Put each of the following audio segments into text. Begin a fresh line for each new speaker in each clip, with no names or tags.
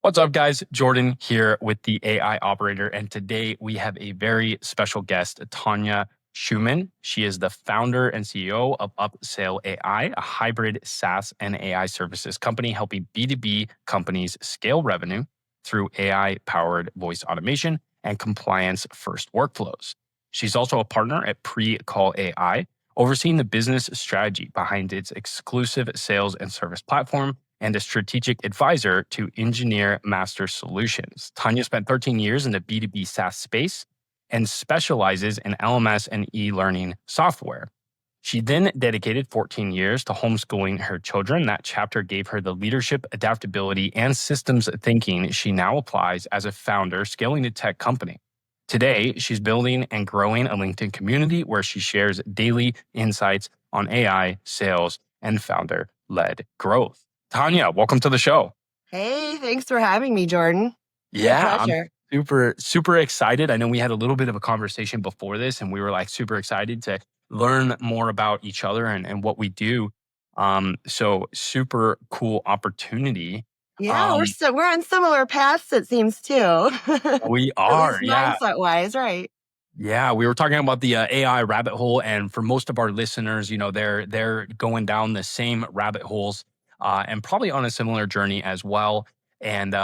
What's up, guys? Jordan here with the AI Operator. And today we have a very special guest, Tanya Schumann. She is the founder and CEO of Upsale AI, a hybrid SaaS and AI services company helping B2B companies scale revenue through AI powered voice automation and compliance first workflows. She's also a partner at Pre-Call AI, overseeing the business strategy behind its exclusive sales and service platform and a strategic advisor to Engineer Master Solutions. Tanya spent 13 years in the B2B SaaS space and specializes in LMS and e-learning software. She then dedicated 14 years to homeschooling her children. That chapter gave her the leadership, adaptability, and systems thinking she now applies as a founder scaling a tech company. Today, she's building and growing a LinkedIn community where she shares daily insights on AI, sales, and founder-led growth. Tanya, welcome to the show.
Hey, thanks for having me, Jordan.
Yeah, I'm
Pleasure.
super excited. I know we had a little bit of a conversation before this, and we were like super excited to learn more about each other and what we do. So super cool opportunity.
Yeah,
Um,
we're on similar paths, it seems too.
we
At least
are, yeah.
mindset wise, right?
Yeah, we were talking about the AI rabbit hole, and for most of our listeners, they're going down the same rabbit holes, and probably on a similar journey as well. And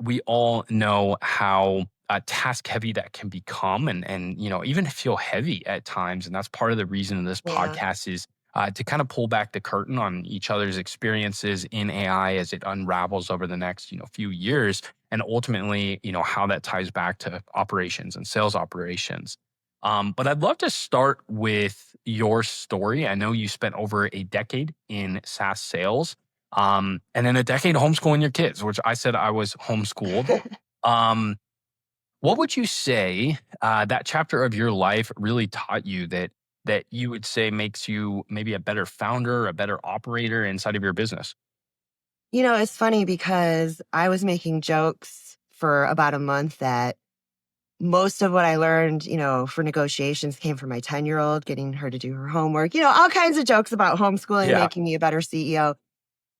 we all know how task heavy that can become, and even feel heavy at times. And that's part of the reason of this
Yeah.
podcast is to kind of pull back the curtain on each other's experiences in AI as it unravels over the next few years, and ultimately, how that ties back to operations and sales operations. But I'd love to start with your story. I know you spent over a decade in SaaS sales, and then a decade homeschooling your kids, which I said I was homeschooled. Um, what would you say that chapter of your life really taught you that you would say makes you maybe a better founder, a better operator inside of your business?
It's funny because I was making jokes for about a month that most of what I learned, for negotiations came from my 10-year-old, getting her to do her homework, all kinds of jokes about homeschooling,
Yeah.
making me a better CEO.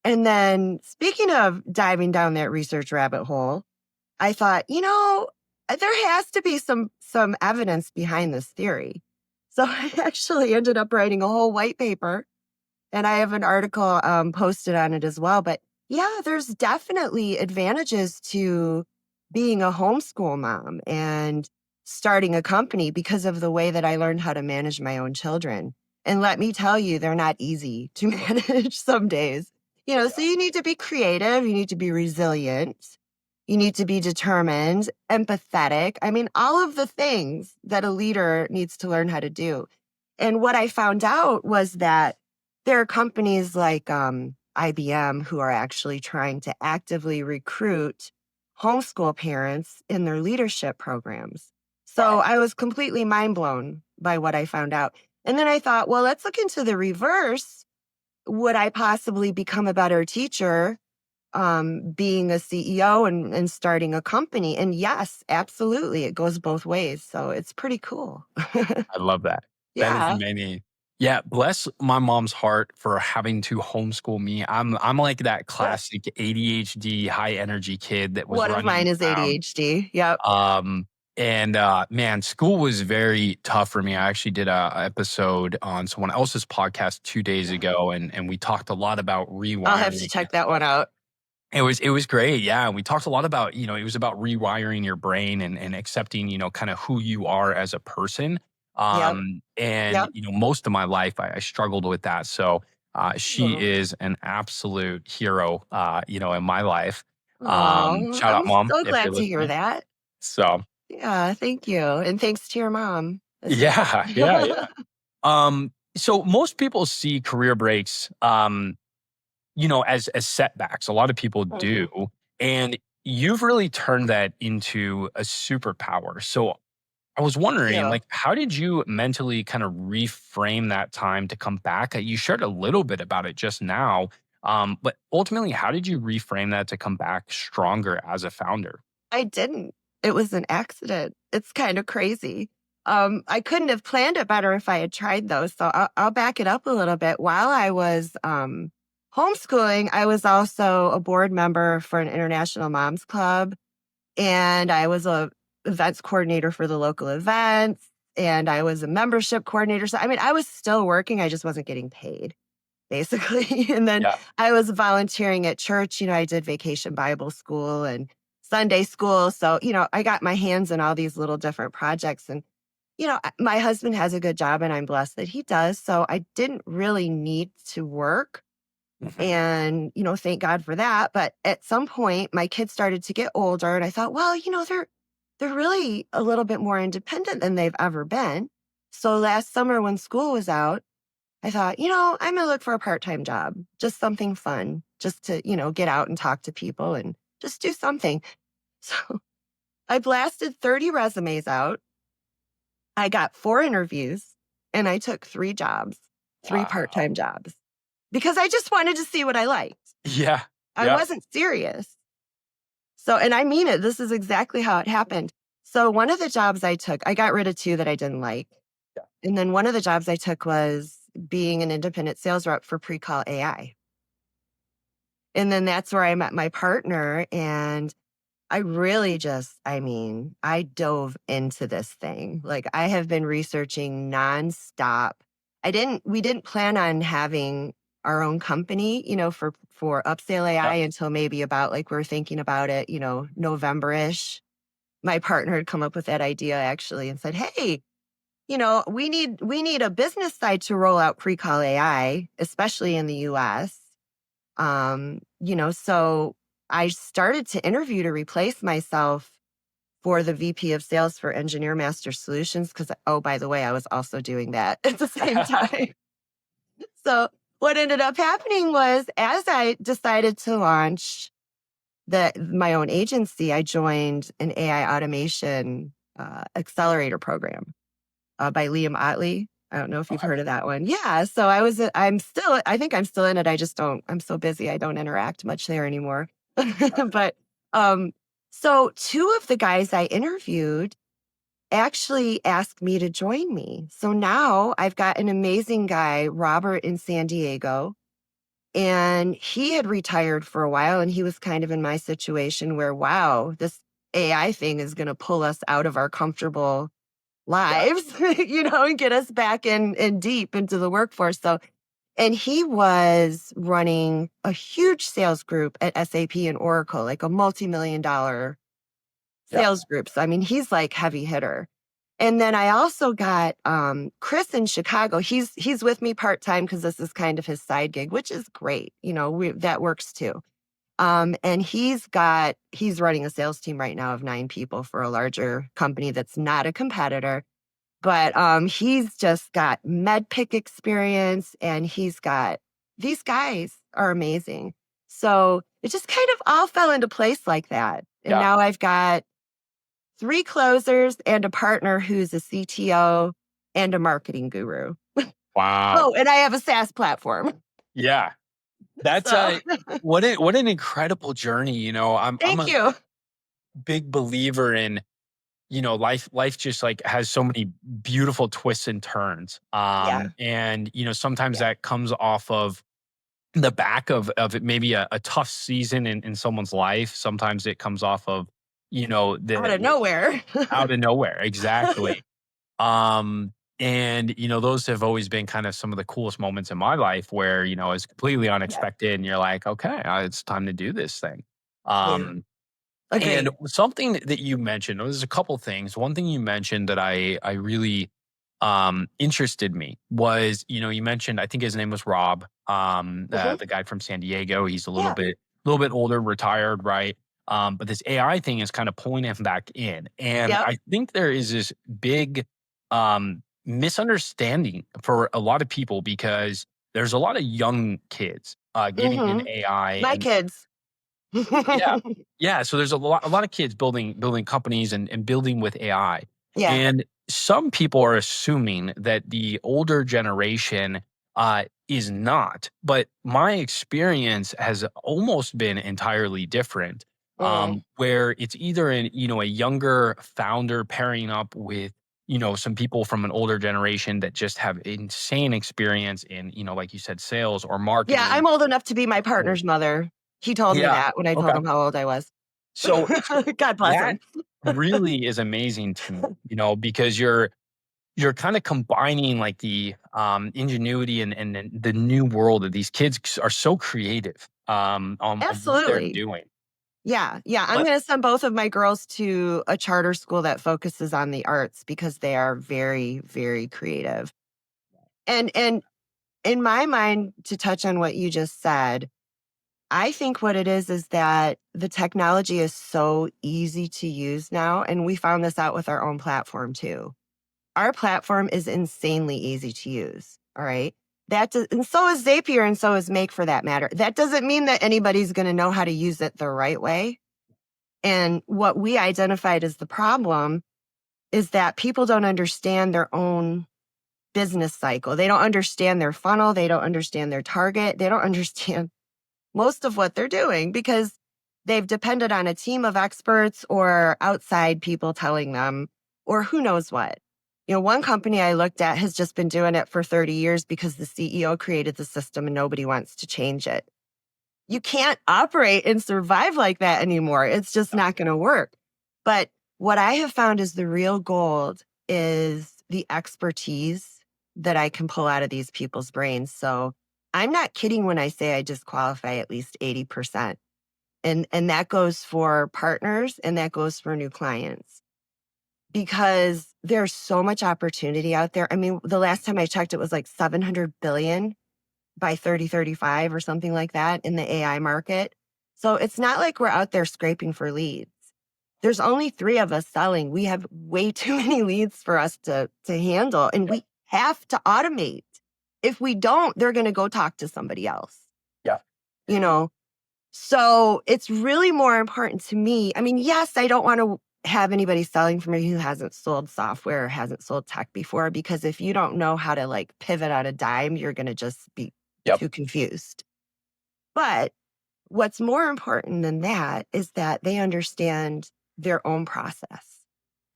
And then speaking of diving down that research rabbit hole, I thought, there has to be some evidence behind this theory. So I actually ended up writing a whole white paper, and I have an article posted on it as well. But yeah, there's definitely advantages to being a homeschool mom and starting a company because of the way that I learned how to manage my own children. And let me tell you, they're not easy to manage some days. So you need to be creative, you need to be resilient, you need to be determined, empathetic. I mean, all of the things that a leader needs to learn how to do. And what I found out was that there are companies like IBM who are actually trying to actively recruit homeschool parents in their leadership programs. So
Wow.
I was completely mind blown by what I found out. And then I thought, well, let's look into the reverse. Would I possibly become a better teacher being a CEO and starting a company? And yes, absolutely. It goes both ways. So it's pretty cool.
I love that. That is
Yeah.
amazing. Yeah, bless my mom's heart for having to homeschool me. I'm like that classic ADHD high energy kid that was
One of
running
mine is
around.
ADHD. Yep.
Um, and man, school was very tough for me. I actually did a episode on someone else's podcast 2 days ago, and we talked a lot about
I'll have to
rewiring and
check that one
stuff.
out.
It was great. Yeah. And we talked a lot about, it was about rewiring your brain and accepting, kind of who you are as a person.
Yep.
And,
Yep.
most of my life I struggled with that. So she
Oh,
is an absolute hero, in my life. Shout out
I'm
mom
so
if you're
glad to hear
listening.
that.
So
Yeah, thank you. And thanks to your mom as well.
yeah, yeah. So most people see career breaks, as setbacks. A lot of people do.
Mhm.
And you've really turned that into a superpower. So I was
Thank
wondering,
you.
like, how did you mentally kind of reframe that time to come back? You shared a little bit about it just now. But ultimately, how did you reframe that to come back stronger as a founder?
I didn't. It was an accident. It's kind of crazy. I couldn't have planned it better if I had tried those. So I'll back it up a little bit. While I was homeschooling, I was also a board member for an international moms club, and I was a events coordinator for the local events, and I was a membership coordinator. So, I mean, I was still working. I just wasn't getting paid, basically. And then
Yeah.
I was volunteering at church. I did vacation Bible school and Sunday school. So, I got my hands in all these little different projects. And, my husband has a good job and I'm blessed that he does. So I didn't really need to work.
Mhm.
And, thank God for that. But at some point, my kids started to get older and I thought, well, they're really a little bit more independent than they've ever been. So last summer when school was out, I thought, I'm going to look for a part-time job, just something fun, just to, get out and talk to people and just do something. So I blasted 30 resumes out. I got 4 interviews and I took 3 jobs, 3
Wow.
part-time jobs because I just wanted to see what I liked.
Yeah.
I
Yeah.
wasn't serious. So, and I mean it, this is exactly how it happened. So one of the jobs I took, I got rid of 2 that I didn't like.
Yeah.
And then one of the jobs I took was being an independent sales rep for Pre-Call AI. And then that's where I met my partner. And I really I dove into this thing. Like I have been researching nonstop. We didn't plan on having our own company, for Upsale AI
Yep.
until maybe about like we're thinking about it, November-ish. My partner had come up with that idea actually and said, hey, we need a business side to roll out pre-call AI, especially in the US. So I started to interview to replace myself for the VP of sales for Engineer Master Solutions. Because, oh, by the way, I was also doing that at the same time. So what ended up happening was as I decided to launch my own agency, I joined an AI automation accelerator program by Liam Otley. I don't know if you've
Okay.
heard of that one. Yeah. So I think I'm still in it. I just don't, I'm so busy. I don't interact much there anymore. But, um, so 2 of the guys I interviewed actually asked me to join me. So now I've got an amazing guy, Robert in San Diego, and he had retired for a while and he was kind of in my situation where, wow, this AI thing is going to pull us out of our comfortable
Yeah.
lives, and get us back in deep into the workforce. So, and he was running a huge sales group at SAP and Oracle, like a multi-million dollar
Yeah.
sales group. So, I mean, he's like heavy hitter. And then I also got Chris in Chicago. He's with me part time because this is kind of his side gig, which is great. That works too. And he's running a sales team right now of 9 people for a larger company that's not a competitor. But he's just got med pick experience and these guys are amazing. So it just kind of all fell into place like that. And
Yeah.
now I've got 3 closers and a partner who's a CTO and a marketing guru.
Wow.
Oh, and I have a SaaS platform.
Yeah. That's
So
what an incredible journey. I'm
thank
a
you.
big believer in, life just like has so many beautiful twists and turns.
Yeah.
And sometimes
Yeah.
that comes off of the back of it, maybe a tough season in someone's life. Sometimes it comes off of,
Out of nowhere.
out of nowhere. Exactly. Um, and those have always been kind of some of the coolest moments in my life where, it's completely
Yeah.
unexpected and you're like, okay, it's time to do this thing.
Yeah.
Um, and
Agreed.
something that you mentioned, there's a couple things. One thing you mentioned that I really interested me was, you mentioned, I think his name was Rob,
Hmm.
the guy from San Diego. He's a
Yeah.
little bit older, retired, right? But this AI thing is kind of pulling him back in. And
Yep.
I think there is this big misunderstanding for a lot of people because there's a lot of young kids getting in
Hmm.
AI
My
and
kids.
yeah. Yeah, so there's a lot of kids building companies and building with AI.
Yeah.
And some people are assuming that the older generation is not, but my experience has almost been entirely different.
Mm.
Where it's either a younger founder pairing up with, some people from an older generation that just have insane experience in, like you said, sales or
Yeah,
marketing.
I'm old enough to be my partner's mother. He told me
Yeah.
that when I told
Okay.
him how old I was.
So
God bless
that
him.
really is amazing to me, because you're kind of combining like the ingenuity and the new world of these kids are so creative on what they're
Absolutely.
doing.
Yeah. Yeah. I'm
But
going to send both of my girls to a charter school that focuses on the arts because they are very, very creative. And in my mind, to touch on what you just said, I think what it is that the technology is so easy to use now. And we found this out with our own platform too. Our platform is insanely easy to use. All right. And so is Zapier and so is Make for that matter. That doesn't mean that anybody's going to know how to use it the right way. And what we identified as the problem is that people don't understand their own business cycle. They don't understand their funnel. They don't understand their target. They don't understand most of what they're doing because they've depended on a team of experts or outside people telling them, or who knows what. One company I looked at has just been doing it for 30 years because the CEO created the system and nobody wants to change it. You can't operate and survive like that anymore. It's just not going to work. But what I have found is the real gold is the expertise that I can pull out of these people's brains. So I'm not kidding when I say I disqualify at least 80%. And that goes for partners and that goes for new clients because there's so much opportunity out there. I mean, the last time I checked, it was like 700 billion by 3035 or something like that in the AI market. So it's not like we're out there scraping for leads. There's only 3 of us selling. We have way too many leads for us to handle, and we have to automate. If we don't, they're going to go talk to somebody else.
yeah,
You know, so it's really more important to me. I mean, yes, I don't want to have anybody selling for me who hasn't sold software or hasn't sold tech before, because if you don't know how to like pivot on a dime, you're going to just be
yep,
too confused. But what's more important than that is that they understand their own process.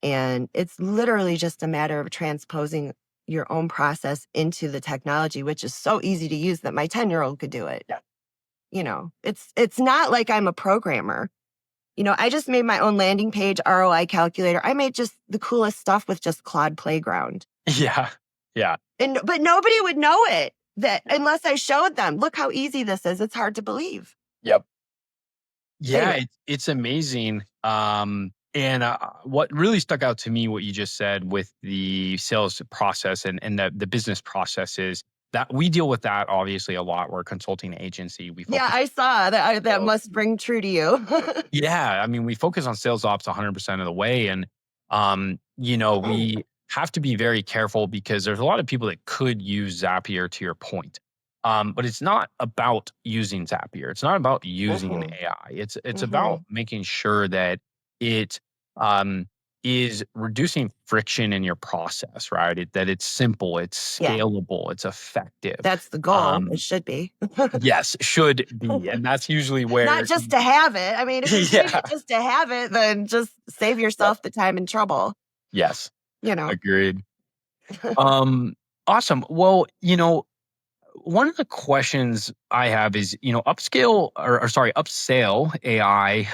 And it's literally just a matter of transposing your own process into the technology, which is so easy to use that my 10-year-old could do it.
yeah,
It's not like I'm a programmer. I just made my own landing page ROI calculator. I made just the coolest stuff with just Claude Playground.
yeah, yeah.
But nobody would know it unless I showed them. Look how easy this is. It's hard to believe.
Yep. Yeah,
Anyway,
it's amazing. And what really stuck out to me, what you just said with the sales process and the business process is that we deal with that obviously a lot. We're a consulting agency. We
yeah,
focus
I saw that. That
on
must ring true to you.
yeah, I mean, we focus on sales ops 100% of the way. And, we have to be very careful because there's a lot of people that could use Zapier to your point. But it's not about using Zapier. It's not about using
Mhm,
AI. It's about
mhm.
making sure that it um, is reducing friction in your process, right? That it's simple, it's
Yeah,
scalable, it's effective.
that's the goal. It
Um,
should be.
yes, should be. And that's usually
Not
where
just to have it. I mean, if you're doing
yeah.
it just to have it, then just save
Yep.
yourself the time and trouble,
Yes.
you know?
Agreed. Um, awesome. Well, one of the questions I have is, Upsale AI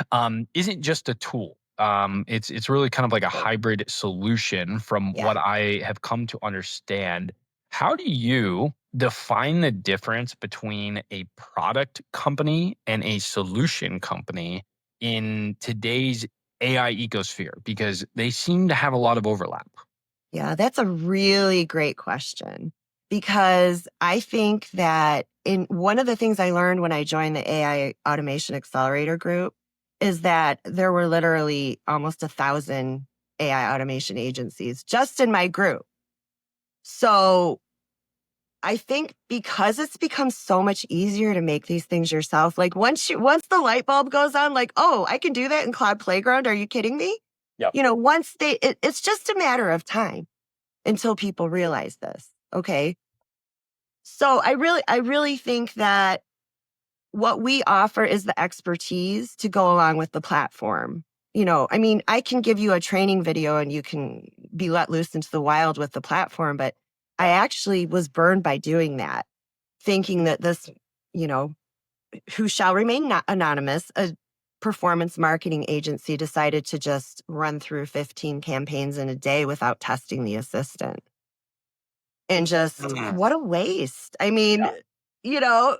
isn't just a tool. It's really kind of like a hybrid solution from
Yeah.
what I have come to understand. How do you define the difference between a product company and a solution company in today's AI ecosphere? Because they seem to have a lot of overlap.
Yeah, that's a really great question because I think that in one of the things I learned when I joined the AI Automation Accelerator group is that there were literally almost 1,000 AI automation agencies just in my group. So I think because it's become so much easier to make these things yourself, like once the light bulb goes on, like, oh, I can do that in Cloud Playground. Are you kidding me?
Yep.
Once it's just a matter of time until people realize this. Okay. So I really think that what we offer is the expertise to go along with the platform. I mean, I can give you a training video and you can be let loose into the wild with the platform. But I actually was burned by doing that, thinking that this, who shall remain not anonymous, a performance marketing agency decided to just run through 15 campaigns in a day without testing the assistant. And just what a waste. I mean, you know,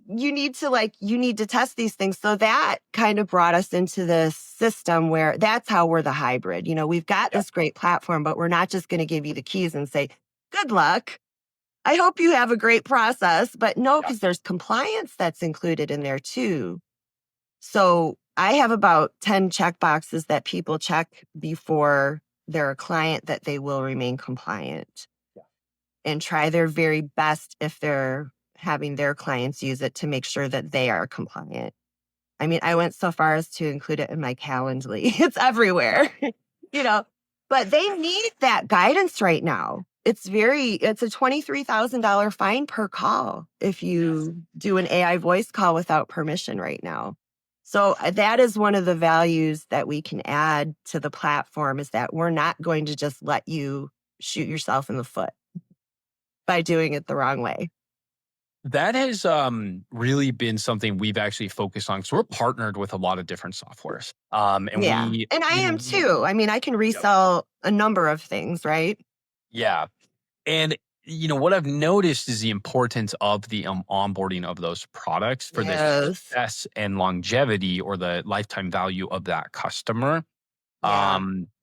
you need to test these things. So that kind of brought us into this system where that's how we're the hybrid. We've got this great platform, but we're not just going to give you the keys and say, good luck. I hope you have a great process. But no, because there's compliance that's included in there too. So I have about 10 check boxes that people check before they're a client that they will remain compliant and try their very best if they're having their clients use it to make sure that they are compliant. I mean, I went so far as to include it in my Calendly. It's everywhere, but they need that guidance right now. It's a $23,000 fine per call if you do an AI voice call without permission right now. So that is one of the values that we can add to the platform, is that we're not going to just let you shoot yourself in the foot by doing it the wrong way.
That has really been something we've actually focused on, because we're partnered with a lot of different softwares. And
I am too. I mean, I can resell a number of things, right?
Yeah. And what I've noticed is the importance of the onboarding of those products for the success and longevity, or the lifetime value of that customer.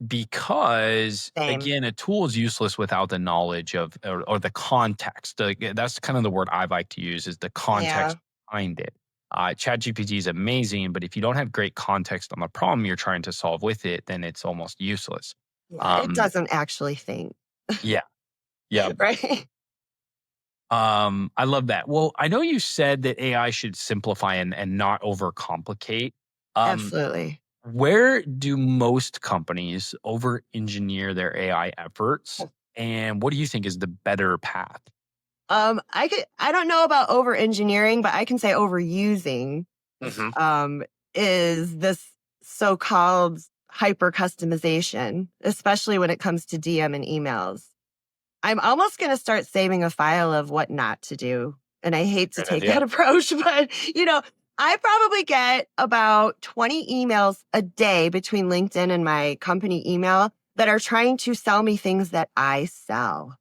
Because again, a tool is useless without the knowledge of, or the context. That's kind of the word I like to use, is the context behind it. ChatGPT is amazing, but if you don't have great context on the problem you're trying to solve with it, then it's almost useless.
It doesn't actually think.
Yeah. Yeah.
Right.
I love that. Well, I know you said that AI should simplify and not overcomplicate.
Absolutely.
Where do most companies over engineer their AI efforts? And what do you think is the better path?
I don't know about over engineering, but I can say overusing is this so-called hyper customization, especially when it comes to DM and emails. I'm almost going to start saving a file of what not to do. And I hate to take that approach, but I probably get about 20 emails a day between LinkedIn and my company email that are trying to sell me things that I sell.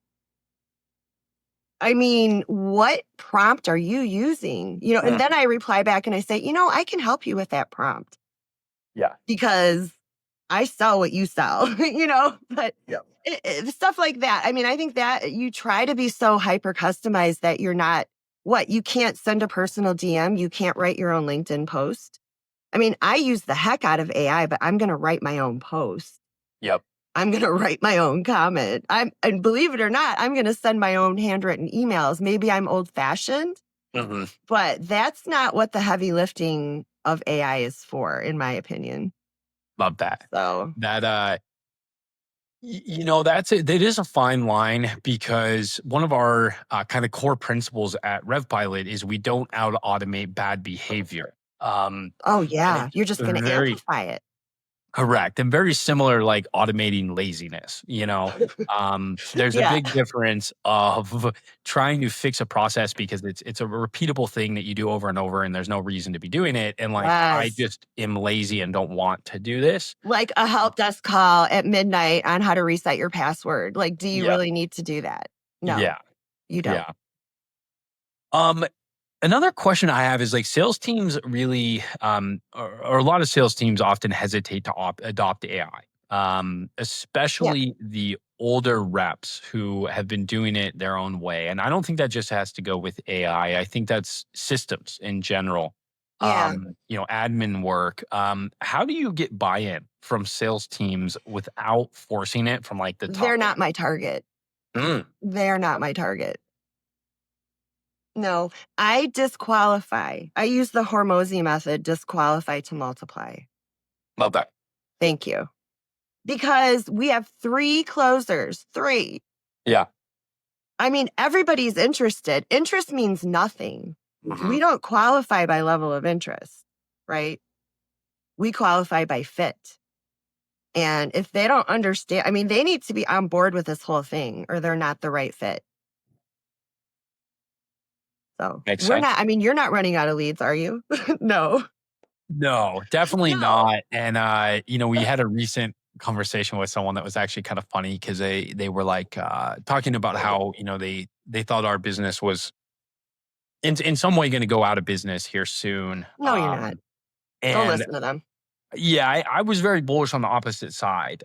I mean, what prompt are you using? And then I reply back and I say, I can help you with that prompt.
Yeah.
Because I sell what you sell, but stuff like that. I mean, I think that you try to be so hyper customized that you're not, you can't send a personal DM. You can't write your own LinkedIn post. I mean, I use the heck out of AI, but I'm going to write my own post.
Yep.
I'm going to write my own comment. And believe it or not, I'm going to send my own handwritten emails. Maybe I'm old fashioned, but that's not what the heavy lifting of AI is for, in my opinion.
Love that.
So
that that is a fine line, because one of our kind of core principles at RevPilot is we don't automate bad behavior.
You're just going to amplify it.
Correct. And very similar, like automating laziness. There's a big difference of trying to fix a process because it's a repeatable thing that you do over and over, and there's no reason to be doing it. And I just am lazy and don't want to do this.
Like a help desk call at midnight on how to reset your password. Like, do you really need to do that? No, you don't.
Another question I have is, sales teams really, or a lot of sales teams often hesitate to adopt AI, especially the older reps who have been doing it their own way. And I don't think that just has to go with AI. I think that's systems in general. Admin work. How do you get buy-in from sales teams without forcing it from the top?
They're not my target. They're not my target. No, I disqualify. I use the Hormozy method, disqualify to multiply.
Love that.
Thank you. Because we have 3 closers. 3.
Yeah.
I mean, everybody's interested. Interest means nothing. We don't qualify by level of interest, right? We qualify by fit. And if they don't understand, I mean, they need to be on board with this whole thing or they're not the right fit. So
Makes
we're
sense.
not, I mean, you're not running out of leads, are you? No.
No, definitely
No.
not. And we had a recent conversation with someone that was actually kind of funny because they were like talking about how, they thought our business was in some way going to go out of business here soon.
No, you're not. Don't
And
listen to them.
yeah, I was very bullish on the opposite side,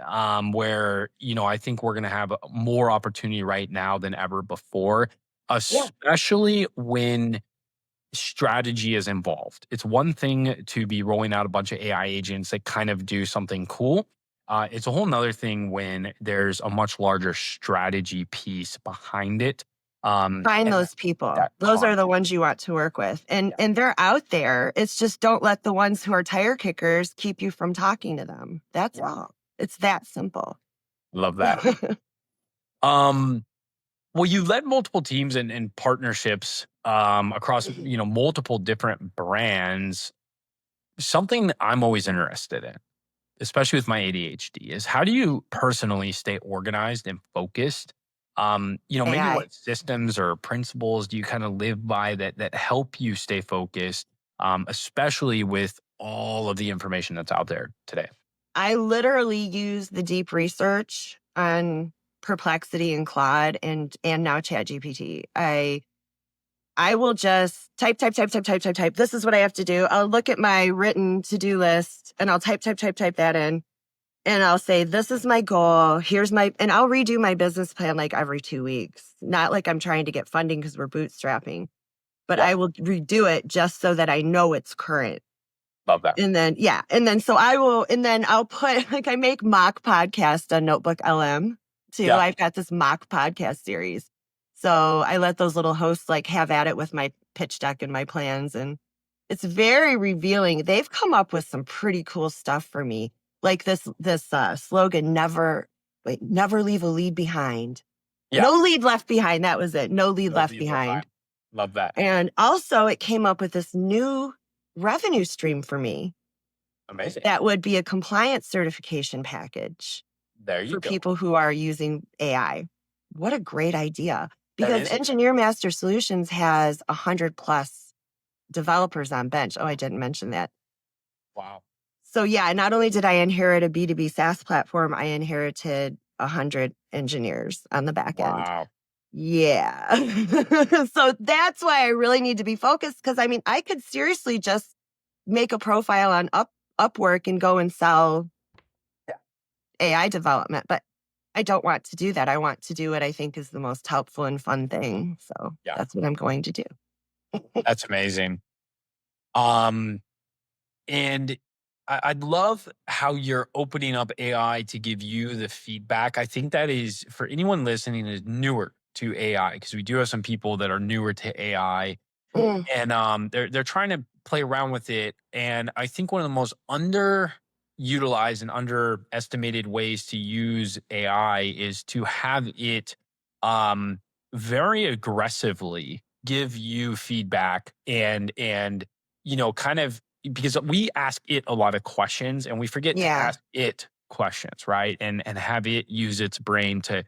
where, I think we're going to have more opportunity right now than ever before,
Yeah.
especially when strategy is involved. It's one thing to be rolling out a bunch of AI agents that kind of do something cool. It's a whole nother thing when there's a much larger strategy piece behind it.
Find
And
those people.
that
Those are the
context.
ones you want to work with. And
Yeah,
and they're out there. It's just don't let the ones who are tire kickers keep you from talking to them. That's
yeah.
all. It's that simple.
Love that. Um, well, you led multiple teams and partnerships across, multiple different brands. Something that I'm always interested in, especially with my ADHD, is how do you personally stay organized and focused? Maybe
AI.
what systems or principles do you kind of live by that help you stay focused, especially with all of the information that's out there today?
I literally use the deep research on Perplexity and Claude and now ChatGPT. I will just type, type, type, type, type, type, type. This is what I have to do. I'll look at my written to-do list and I'll type, type, type, type that in. And I'll say, this is my goal. And I'll redo my business plan like every 2 weeks. Not like I'm trying to get funding because we're bootstrapping, but
Yeah,
I will redo it just so that I know it's current.
love that.
And then, yeah. And then, so I will, and then I'll put, like, I make mock podcast on Notebook LM too.
Yeah,
I've got this mock podcast series. So I let those little hosts like have at it with my pitch deck and my plans. And it's very revealing. They've come up with some pretty cool stuff for me. Like this slogan, never leave a lead behind.
yeah.
No lead left behind. That was it. No lead
No
left
lead left behind.
behind.
Love that.
And also it came up with this new revenue stream for me
Amazing.
that would be a compliance certification package
There you
for
go.
people who are using AI. What a great idea.
That
Because
is a good.
Engineer Master Solutions has 100 plus developers on bench. Oh, I didn't mention that.
Wow.
So yeah, not only did I inherit a B2B SaaS platform, I inherited 100 engineers on the back end.
Wow.
Yeah. So that's why I really need to be focused because I mean, I could seriously just make a profile on Upwork and go and sell
Yeah.
AI development, but I don't want to do that. I want to do what I think is the most helpful and fun thing. So
Yeah.
that's what I'm going to do.
That's amazing. Um, And I'd love how you're opening up AI to give you the feedback. I think that is for anyone listening is newer to AI because we do have some people that are newer to AI
Mm,
and they're trying to play around with it. And I think one of the most underutilized and underestimated ways to use AI is to have it um, very aggressively give you feedback and kind of because we ask it a lot of questions and we forget to
yeah.
ask it questions, right? And have it use its brain to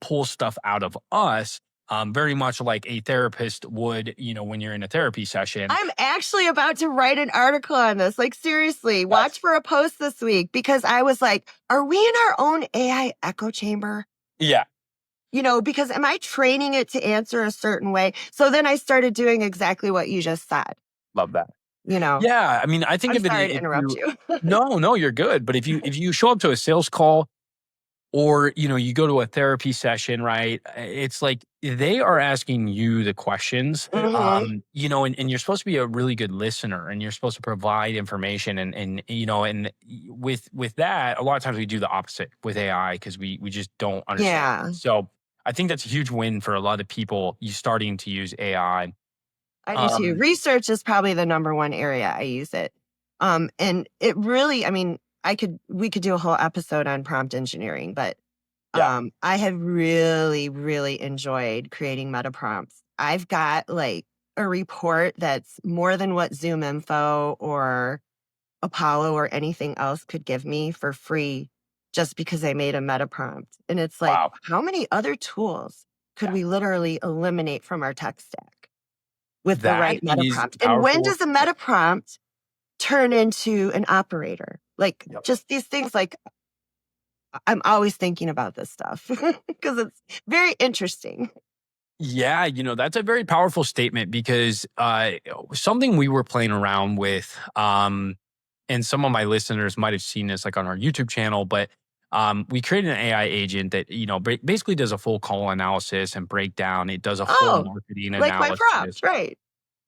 pull stuff out of us, very much like a therapist would, when you're in a therapy session.
I'm actually about to write an article on this. Like, seriously,
Nice.
watch for a post this week because I was like, are we in our own AI echo chamber?
Yeah,
Because am I training it to answer a certain way? So then I started doing exactly what you just said.
love that.
You know,
Yeah, I mean, I think
I'm
of it
sorry to
if
interrupt
you
you.
no, you're good. But if you show up to a sales call or you go to a therapy session, right? It's like they are asking you the questions,
Hmm.
and you're supposed to be a really good listener, and you're supposed to provide information, and with that, a lot of times we do the opposite with AI because we just don't understand it.
Yeah,
So I think that's a huge win for a lot of people. You starting to use AI.
I do too.
Um,
Research is probably the number one area I use it. And it really, I mean, we could do a whole episode on prompt engineering, but
yeah,
I have really, really enjoyed creating meta prompts. I've got like a report that's more than what Zoom Info or Apollo or anything else could give me for free. just because I made a meta prompt. And it's like,
Wow.
how many other tools could
Yeah.
we literally eliminate from our tech stack with the
That
right meta
is
prompt? And when
powerful.
does a meta prompt turn into an operator? Like
Yep.
just these things, like I'm always thinking about this stuff because it's very interesting.
Yeah, that's a very powerful statement because something we were playing around with, and some of my listeners might have seen this like on our YouTube channel, but we created an AI agent that, basically does a full call analysis and breakdown. It does a full
Oh,
marketing
like my
analysis.
prompt, right?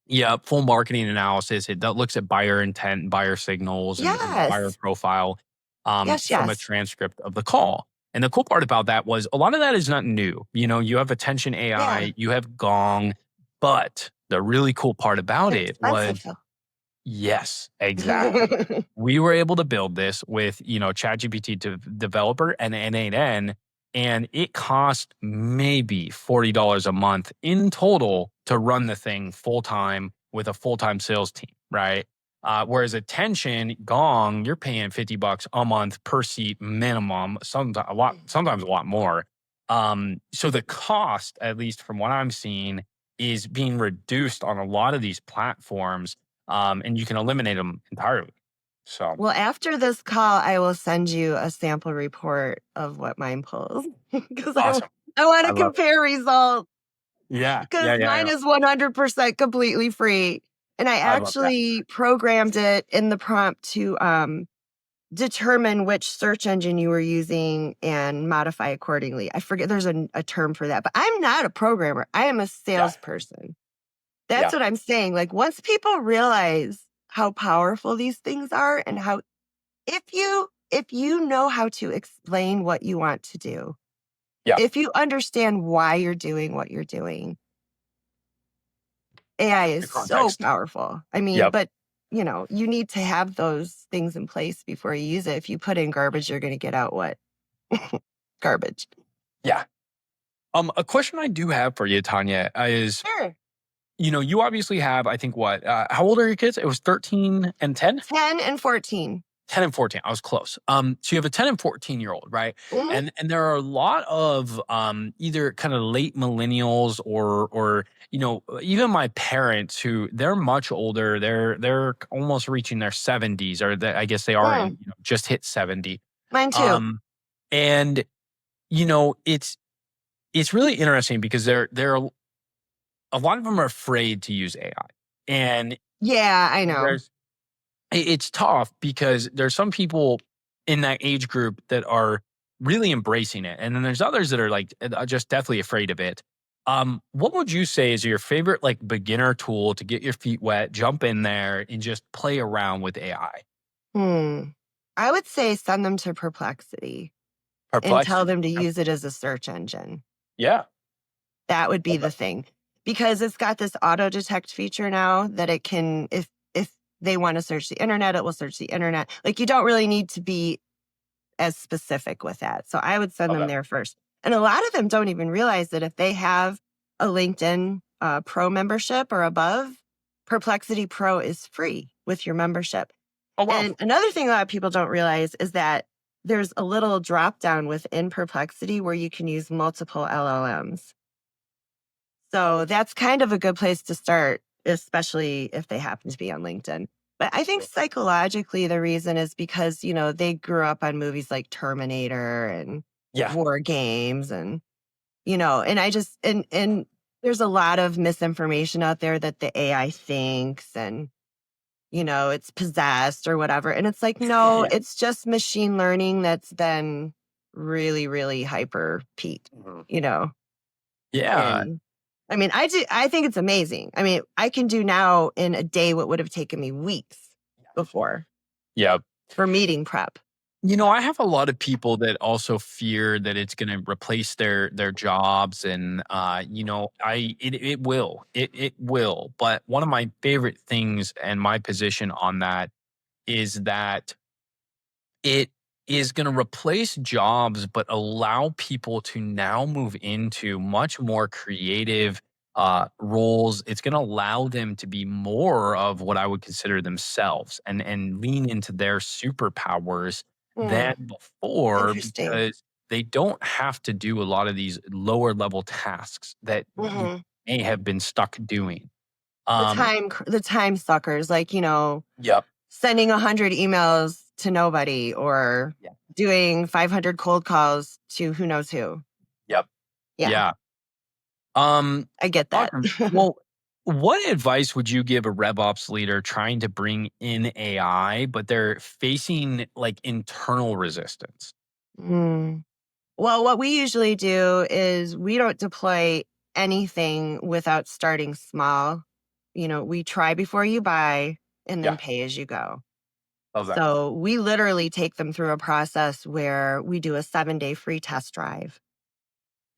Yeah, full marketing analysis. It looks at buyer intent, buyer signals, and buyer
Yes.
profile
Yes,
from a
yes.
transcript of the call. And the cool part about that was a lot of that is not new. You have Attention
Yeah.
AI, you have Gong, but the really cool part about
They're
it
expensive
was yes, exactly.
though.
We were able to build this with, ChatGPT developer and N8N, and it cost maybe $40 a month in total to run the thing full time with a full time sales team, right? Whereas Attention, Gong, you're paying $50 a month per seat minimum, sometimes a lot more. So the cost, at least from what I'm seeing, is being reduced on a lot of these platforms, and you can eliminate them entirely. So
Well, after this call, I will send you a sample report of what mine pulls because
awesome.
I want
I
to
love it.
compare results
Yeah.
because
Yeah. Yeah.
mine
Yeah.
is 100% completely free. And I
I love that.
actually programmed it in the prompt to determine which search engine you were using and modify accordingly. I forget there's a term for that, but I'm not a programmer. I am a
Yeah.
salesperson. That's
Yeah.
what I'm saying. Like once people realize how powerful these things are and how if you know how to explain what you want to do,
Yeah.
if you understand why you're doing what you're doing, AI
The
is so
context.
powerful. I mean,
Yep.
but you need to have those things in place before you use it. If you put in garbage, you're going to get out what? Garbage.
Yeah. A question I do have for you, Tanya, is
Sure.
you obviously have, I think, what? How old are your kids? It was 13 and 10?
10 and 14.
10 and 14. I was close. So you have a 10 and 14-year-old, right?
Mhm.
And there are a lot of either kind of late millennials or even my parents who they're much older. They're almost reaching their 70s, or I guess they are
Mm,
in, just hit 70.
mine too.
Um, and it's really interesting because they're a lot of them are afraid to use AI. And
Yeah, I know.
there's it's tough because there's some people in that age group that are really embracing it, and then there's others that are like just deathly afraid of it. What would you say is your favorite like beginner tool to get your feet wet, jump in there, and just play around with AI?
Hmm. I would say send them to Perplexity and tell
Perplexity.
them to
Okay.
use it as a search engine.
Yeah.
That would be
Love
the
that.
thing because it's got this auto detect feature now that it can, if they want to search the internet, it will search the internet. Like you don't really need to be as specific with that. So I would send
Love
them
that.
there first. And a lot of them don't even realize that if they have a LinkedIn Pro membership or above, Perplexity Pro is free with your membership.
Oh wow.
And another thing a lot of people don't realize is that there's a little drop down within Perplexity where you can use multiple LLMs. So that's kind of a good place to start, especially if they happen to be on LinkedIn. But I think psychologically, the reason is because, they grew up on movies like Terminator and
Yeah.
war games and I just, and there's a lot of misinformation out there that the AI thinks and it's possessed or whatever. And it's like, no,
Yeah.
it's just machine learning that's been really, really hyper peaked,
Mhm.
you know?
Yeah.
And I mean, I think it's amazing. I mean, I can do now in a day what would have taken me weeks before
Yeah.
for meeting prep.
I have a lot of people that also fear that it's going to replace their jobs, and it will, it will. But one of my favorite things and my position on that is that it is going to replace jobs, but allow people to now move into much more creative roles. It's going to allow them to be more of what I would consider themselves and lean into their superpowers
Hmm.
than before
Interesting.
because they don't have to do a lot of these lower level tasks that you
Hmm.
may have been stuck doing.
The
Um,
time suckers, like,
yep,
sending 100 emails to nobody or
yeah,
doing 500 cold calls to who knows who.
yep,
Yeah,
yeah. Um,
I get that.
awesome. Well, what advice would you give a RevOps leader trying to bring in AI, but they're facing like internal resistance?
Mm. Well, what we usually do is we don't deploy anything without starting small. We try before you buy and then
Yeah,
pay as you go.
love that.
So we literally take them through a process where we do a 7-day free test drive.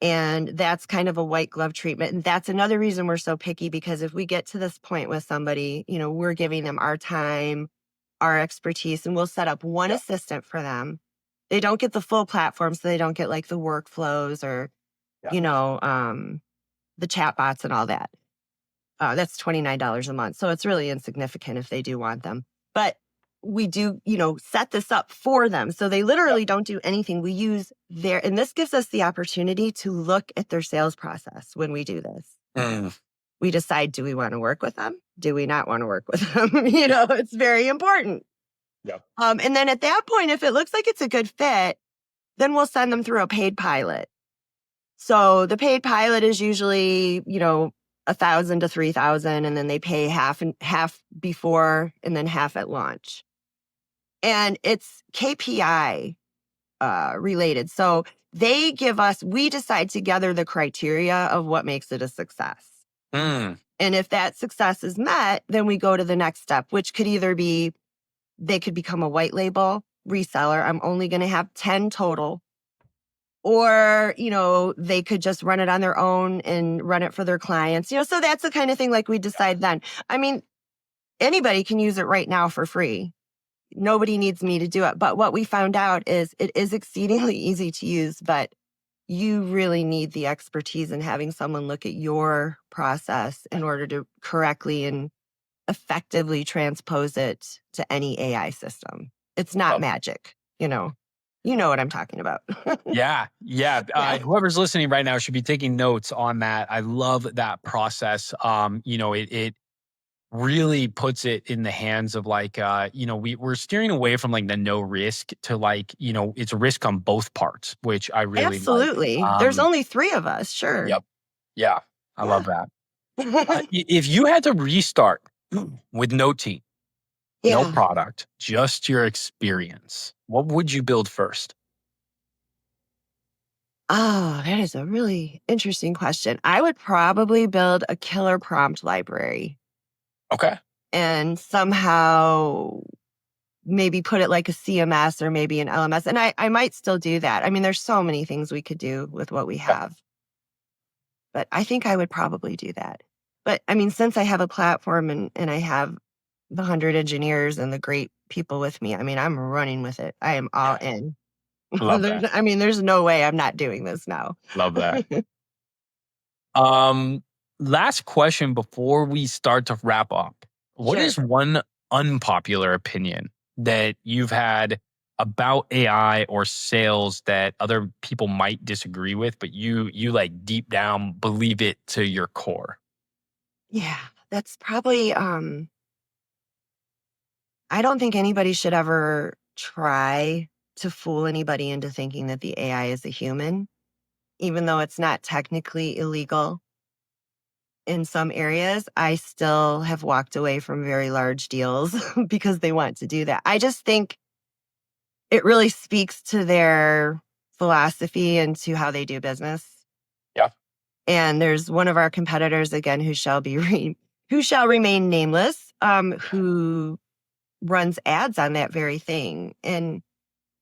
And that's kind of a white glove treatment. And that's another reason we're so picky, because if we get to this point with somebody, we're giving them our time, our expertise, and we'll set up one
Yeah,
assistant for them. They don't get the full platform, so they don't get like the workflows or,
yeah,
you know, um, the chat bots and all that. That's $29 a month. So it's really insignificant if they do want them. But we do, set this up for them. So they
yeah.
literally don't do anything. We use and this gives us the opportunity to look at their sales process when we do this.
Mm,
We decide, do we want to work with them? Do we not want to work with them?
yeah,
It's very important.
yeah.
And then at that point, if it looks like it's a good fit, then we'll send them through a paid pilot. So the paid pilot is usually, 1,000 to 3,000, and then they pay half before and then half at launch. And it's KPI related. So we decide together the criteria of what makes it a success.
Mm,
And if that success is met, then we go to the next step, which could either be they could become a white label reseller. I'm only going to have 10 total. Or, they could just run it on their own and run it for their clients. So that's the kind of thing like we decide then. I mean, anybody can use it right now for free. Nobody needs me to do it. But what we found out is it is exceedingly easy to use, but you really need the expertise in having someone look at your process in order to correctly and effectively transpose it to any AI system. It's not
love.
magic. You know what I'm talking about.
Yeah, yeah.
Yeah.
Whoever's listening right now should be taking notes on that. I love that process. It really puts it in the hands of like, we're steering away from like the no risk to like, it's a risk on both parts, which I really like.
Absolutely. There's
Um,
only 3 of us, sure.
yep. Yeah, I
Yeah.
love that. If you had to restart with no team, no
Yeah.
product, just your experience, what would you build first?
Oh, that is a really interesting question. I would probably build a killer prompt library
Okay.
and somehow maybe put it like a CMS or maybe an LMS. And I might still do that. I mean, there's so many things we could do with what we
Yeah.
have, but I think I would probably do that. But I mean, since I have a platform and I have the 100 engineers and the great people with me, I mean, I'm running with it. I am all
Yeah.
in.
Love that.
There's no way I'm not doing this now.
Love that. Um, Last question before we start to wrap up. What is
Sure.
one unpopular opinion that you've had about AI or sales that other people might disagree with, but you like deep down believe it to your core?
Yeah, that's probably I don't think anybody should ever try to fool anybody into thinking that the AI is a human, even though it's not technically illegal in some areas. I still have walked away from very large deals because they want to do that. I just think it really speaks to their philosophy and to how they do business.
Yeah,
And there's one of our competitors again who shall remain nameless, who runs ads on that very thing. And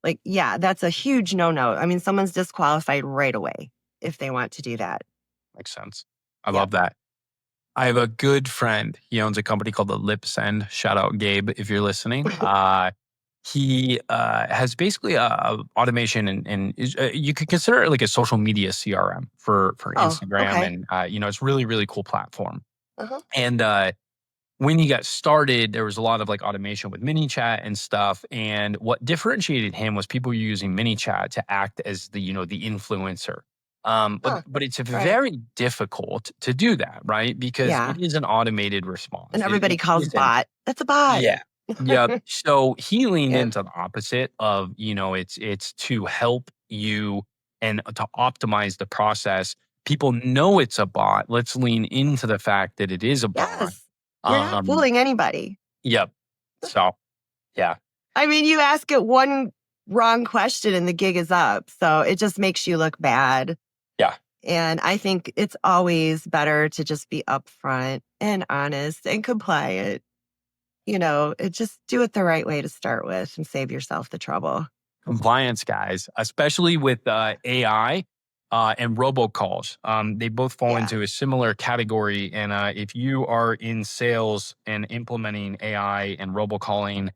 like, yeah, that's a huge no-no. I mean, someone's disqualified right away if they want to do that.
makes sense. I
Yep.
love that. I have a good friend. He owns a company called the Lip Send. Shout out Gabe if you're listening. He has basically a automation and you could consider it like a social media CRM for
Oh,
Instagram,
okay.
and it's really really cool platform.
Uh-huh.
And when he got started, there was a lot of like automation with mini chat and stuff. And what differentiated him was people using mini chat to act as the, the influencer. But
Huh,
but it's
right.
very difficult to do that, right? Because
Yeah.
it is an automated
And
response.
everybody
It
calls
isn't.
bot. That's a bot.
Yeah. Yep. So he leaned
Yeah.
into the opposite of, it's to help you and to optimize the process. People know it's a bot. Let's lean into the fact that it is a bot.
Yes. You're not
Um,
fooling anybody.
yep. So yeah.
I mean, you ask it one wrong question and the gig is up. So it just makes you look bad.
Yeah.
And I think it's always better to just be upfront and honest and compliant. It just do it the right way to start with and save yourself the trouble.
Compliance guys, especially with AI and robocalls. They both fall
Yeah,
into a similar category. And if you are in sales and implementing AI and robocalling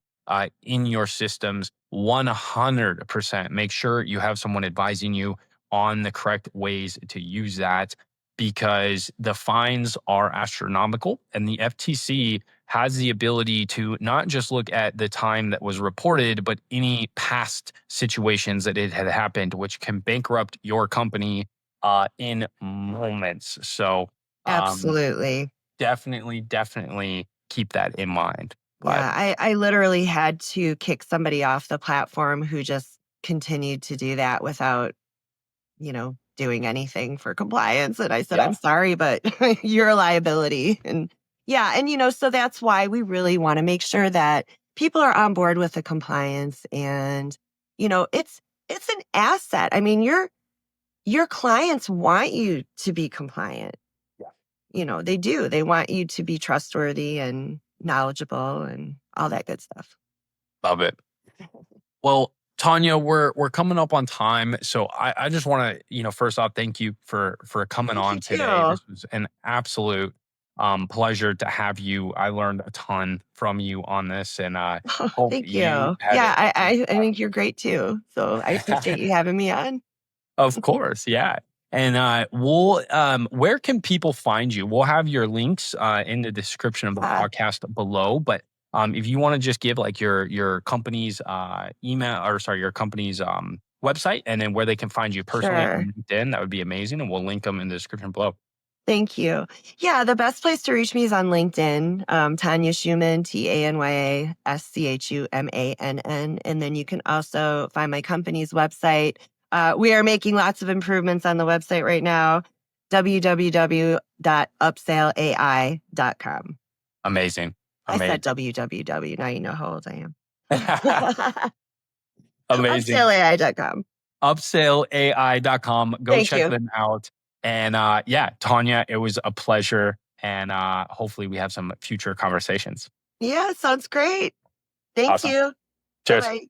in your systems, 100% make sure you have someone advising you on the correct ways to use that because the fines are astronomical and the FTC has the ability to not just look at the time that was reported, but any past situations that it had happened, which can bankrupt your company in moments. So um,
absolutely.
definitely keep that in mind. But
Yeah, I literally had to kick somebody off the platform who just continued to do that without, doing anything for compliance. And I said, I'm
yeah,
sorry, but you're a liability. And yeah, and so that's why we really want to make sure that people are on board with the compliance and, it's an asset. I mean, your clients want you to be compliant.
yeah,
They do. They want you to be trustworthy and knowledgeable and all that good stuff.
love it. Well, Tanya, we're coming up on time, so I just want to first off thank you for coming
Thank you
on today.
too.
This was an absolute pleasure to have you. I learned a ton from you on this, and
Oh,
hope
thank
you
you.
had
Yeah,
a great
I think you're great too. So I appreciate
time.
you having me on.
Of course, yeah. And where can people find you? We'll have your links in the description of the
Uh,
podcast below. But if you want to just give like your company's email or sorry, your company's website and then where they can find you personally
sure.
on LinkedIn, that would be amazing. And we'll link them in the description below.
Thank you. Yeah, the best place to reach me is on LinkedIn, Tanya Schumann, TanyasChumann. And then you can also find my company's website. We are making lots of improvements on the website right now, www.upsaleai.com.
Amazing.
I said
Amazing.
www. Now you know how old I am.
Amazing.
UpsaleAI.com.
UpsaleAI.com. Go
Thank
check
you.
them out. And yeah, Tanya, it was a pleasure. And hopefully we have some future conversations.
Yeah, sounds great. Thank
Awesome.
you. Bye
Cheers.
bye.